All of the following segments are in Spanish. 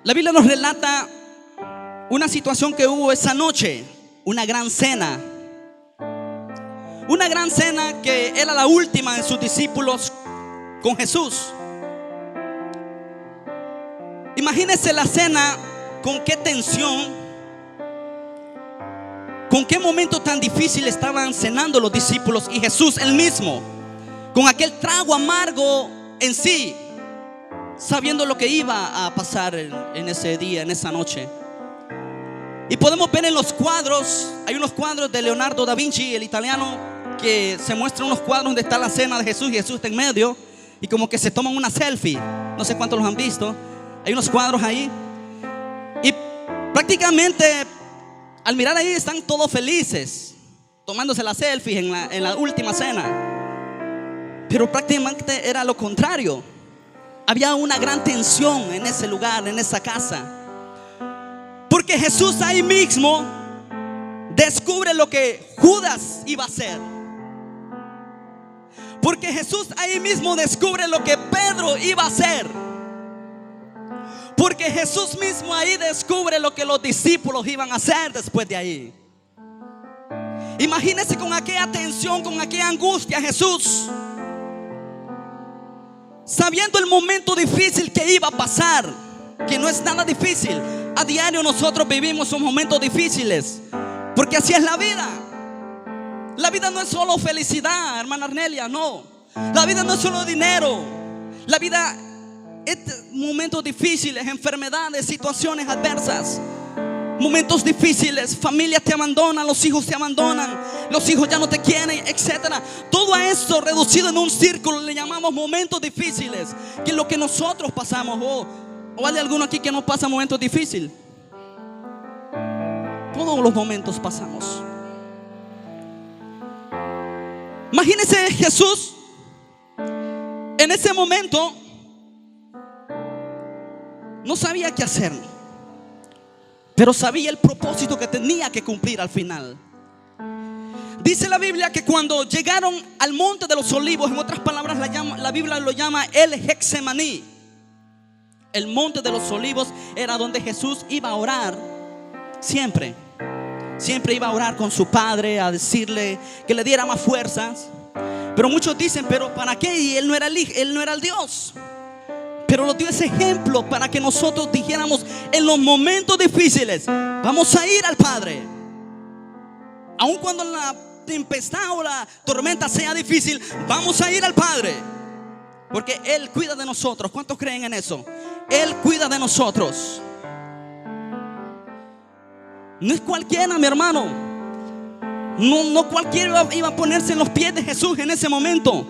La Biblia nos relata una situación que hubo esa noche, una gran cena. Una gran cena que era la última en sus discípulos con Jesús. Imagínense la cena, con qué tensión, con qué momento tan difícil estaban cenando los discípulos y Jesús él mismo, con aquel trago amargo en sí, sabiendo lo que iba a pasar en ese día, en esa noche. Y podemos ver en los cuadros, hay unos cuadros de Leonardo da Vinci, el italiano, que se muestran unos cuadros donde está la cena de Jesús y Jesús está en medio y como que se toman una selfie. No sé cuántos los han visto. Hay unos cuadros ahí y prácticamente al mirar ahí están todos felices tomándose la selfie en la última cena. Pero prácticamente era lo contrario. Había una gran tensión en ese lugar, en esa casa, porque Jesús ahí mismo descubre lo que Judas iba a hacer. Porque Jesús ahí mismo descubre lo que Pedro iba a hacer. Porque Jesús mismo ahí descubre lo que los discípulos iban a hacer después de ahí. Imagínense con aquella tensión, con aquella angustia Jesús, sabiendo el momento difícil que iba a pasar, que no es nada difícil. A diario nosotros vivimos esos momentos difíciles, porque así es la vida. La vida no es solo felicidad, hermana Arnelia, no. La vida no es solo dinero. La vida es momentos difíciles, enfermedades, situaciones adversas, momentos difíciles. Familias te abandonan, los hijos te abandonan, los hijos ya no te quieren, etcétera. Todo esto reducido en un círculo le llamamos momentos difíciles, que es lo que nosotros pasamos. ¿O hay alguno aquí que no pasa momentos difíciles? Todos los momentos pasamos. Imagínense Jesús en ese momento no sabía qué hacer, pero sabía el propósito que tenía que cumplir al final. Dice la Biblia que cuando llegaron al monte de los olivos, en otras palabras la Biblia lo llama el Getsemaní. El monte de los olivos era donde Jesús iba a orar siempre. Siempre iba a orar con su Padre, a decirle que le diera más fuerzas. Pero muchos dicen, pero ¿para qué? Y él no era el Dios. Pero nos dio ese ejemplo para que nosotros dijéramos en los momentos difíciles, vamos a ir al Padre. Aun cuando la tempestad o la tormenta sea difícil, vamos a ir al Padre, porque Él cuida de nosotros. ¿Cuántos creen en eso? Él cuida de nosotros. No es cualquiera, mi hermano. No cualquiera iba a ponerse en los pies de Jesús en ese momento,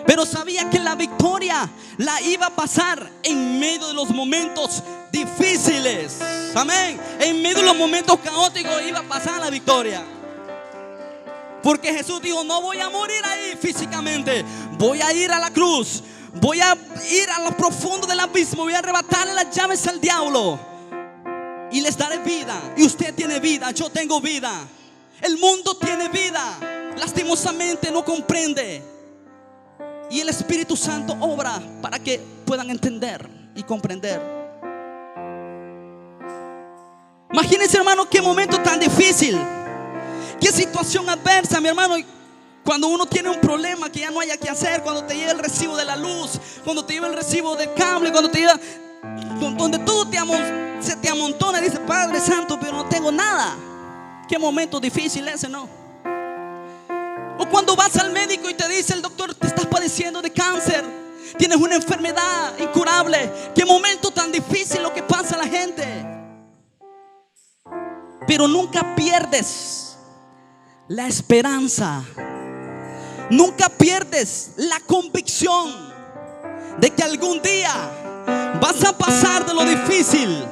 pero sabía que la victoria la iba a pasar en medio de los momentos difíciles. Amén. En medio de los momentos caóticos iba a pasar la victoria. Porque Jesús dijo, no voy a morir ahí físicamente, voy a ir a la cruz, voy a ir a lo profundo del abismo, voy a arrebatarle las llaves al diablo y les daré vida. Y usted tiene vida, yo tengo vida, el mundo tiene vida. Lastimosamente no comprende, y el Espíritu Santo obra para que puedan entender y comprender. Imagínense, hermano, qué momento tan difícil, qué situación adversa, mi hermano. Cuando uno tiene un problema que ya no haya que hacer, cuando te llega el recibo de la luz, cuando te llega el recibo del cable, cuando te llega, donde todo se te amontona y dice, Padre Santo, pero no tengo nada. Qué momento difícil ese, ¿no? O cuando vas al médico y te dice el doctor, te estás padeciendo de cáncer, tienes una enfermedad incurable. Qué momento tan difícil lo que pasa a la gente. Pero nunca pierdes la esperanza, nunca pierdes la convicción de que algún día vas a pasar de lo difícil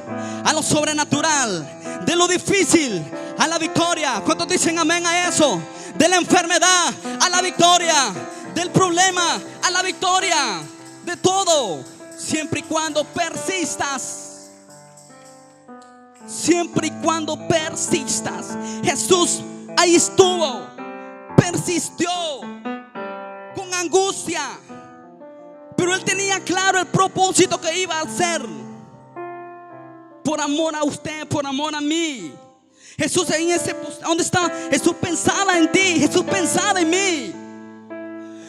a lo sobrenatural, de lo difícil a la victoria. ¿Cuántos dicen amén a eso? De la enfermedad a la victoria, del problema a la victoria, de todo, siempre y cuando persistas. Siempre y cuando persistas. Jesús ahí estuvo, persistió con angustia, pero él tenía claro el propósito que iba a hacer. por amor a usted, por amor a mí. Jesús en ese, ¿dónde está? Jesús pensaba en ti, Jesús pensaba en mí.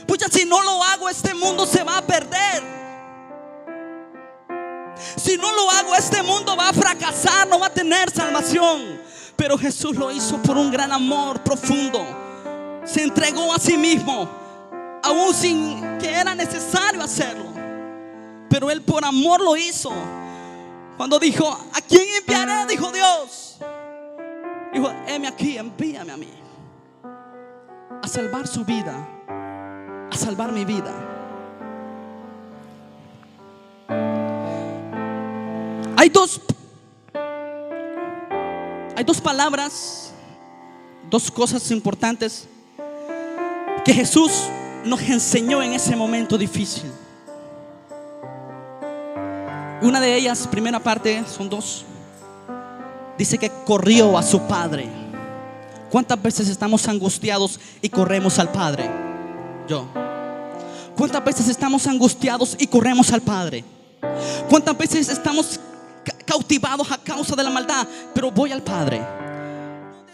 Pucha, si no lo hago, este mundo se va a perder. Si no lo hago, este mundo va a fracasar, no va a tener salvación. Pero Jesús lo hizo por un gran amor profundo. Se entregó a sí mismo, aún sin que era necesario hacerlo. Pero Él por amor lo hizo. Cuando dijo: ¿a quién enviaré?, dijo Dios. Dijo: heme aquí, envíame a mí, a salvar su vida, a salvar mi vida. Hay dos palabras, dos cosas importantes que Jesús nos enseñó en ese momento difícil. Una de ellas, primera parte, son dos. Dice que corrió a su Padre. ¿Cuántas veces estamos angustiados y corremos al Padre? Yo. ¿Cuántas veces estamos angustiados y corremos al Padre? ¿Cuántas veces estamos cautivados a causa de la maldad, pero voy al Padre?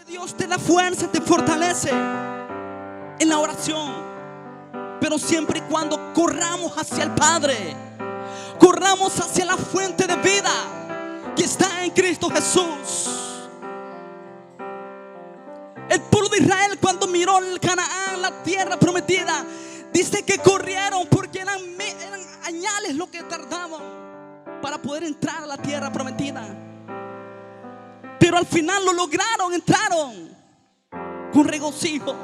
Dios te da fuerza, te fortalece en la oración, pero siempre y cuando corramos hacia el Padre, corramos hacia la fuente de vida que está en Cristo Jesús. El pueblo de Israel, cuando miró el Canaán, la tierra prometida, dice que corrieron porque eran añales lo que tardaban para poder entrar a la tierra prometida. Pero al final lo lograron, entraron con regocijo,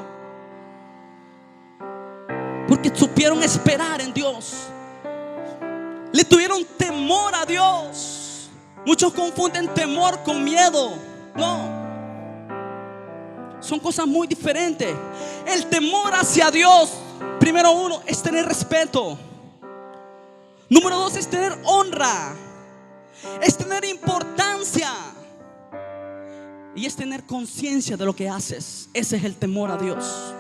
porque supieron esperar en Dios. Le tuvieron temor a Dios. Muchos confunden temor con miedo. No, son cosas muy diferentes. El temor hacia Dios, primero uno, es tener respeto. Número dos, es tener honra, es tener importancia y es tener conciencia de lo que haces. Ese es el temor a Dios.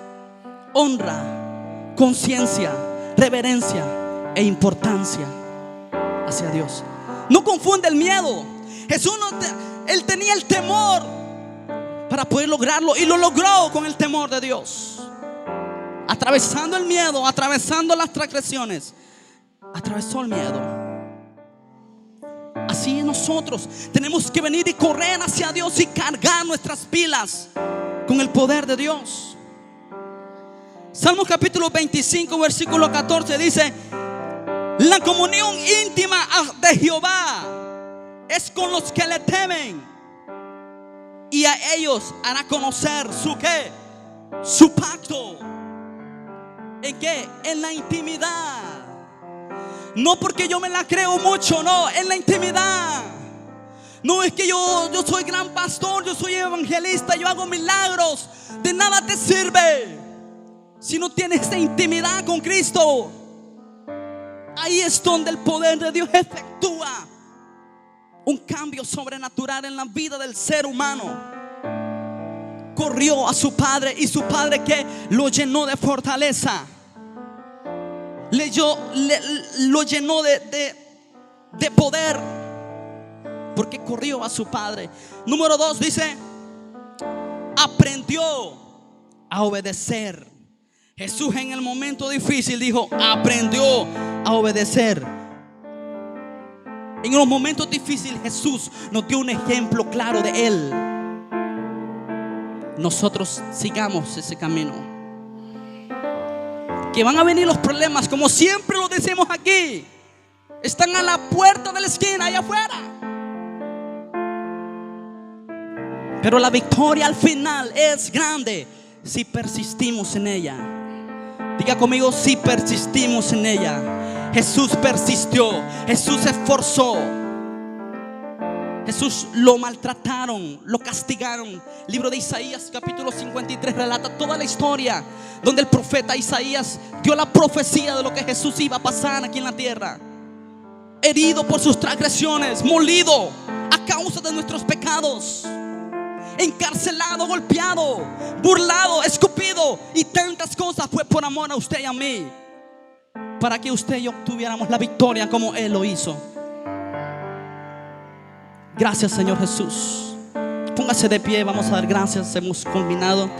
Honra, conciencia, reverencia e importancia hacia Dios. No confunde el miedo. Jesús él tenía el temor para poder lograrlo, y lo logró con el temor de Dios, atravesando el miedo, atravesando las transgresiones. Atravesó el miedo. Así nosotros tenemos que venir y correr hacia Dios y cargar nuestras pilas con el poder de Dios. Salmo capítulo 25 versículo 14 dice: la comunión íntima de Jehová es con los que le temen, y a ellos hará conocer su ¿qué? Su pacto. ¿En qué? En la intimidad. No porque yo me la creo mucho, no, en la intimidad. No es que yo soy gran pastor, yo soy evangelista, yo hago milagros. De nada te sirve si no tienes esta intimidad con Cristo. Ahí es donde el poder de Dios efectúa un cambio sobrenatural en la vida del ser humano. Corrió a su Padre, y su Padre que lo llenó de fortaleza, lo llenó de poder, porque corrió a su Padre. Número dos dice: aprendió a obedecer. Jesús en el momento difícil dijo: aprendió a obedecer. En los momentos difíciles Jesús nos dio un ejemplo claro de Él. Nosotros sigamos ese camino. Que van a venir los problemas, como siempre lo decimos aquí. Están a la puerta de la esquina, allá afuera. Pero la victoria al final es grande si persistimos en ella. Diga conmigo: si persistimos en ella. Jesús persistió, Jesús se esforzó. Jesús lo maltrataron, lo castigaron. El libro de Isaías capítulo 53 relata toda la historia donde el profeta Isaías dio la profecía de lo que Jesús iba a pasar aquí en la tierra. Herido por sus transgresiones, molido a causa de nuestros pecados, encarcelado, golpeado, burlado, escupido y tantas cosas. Fue por amor a usted y a mí, para que usted y yo obtuviéramos la victoria como Él lo hizo. Gracias, Señor Jesús. Póngase de pie, vamos a dar gracias. Hemos culminado.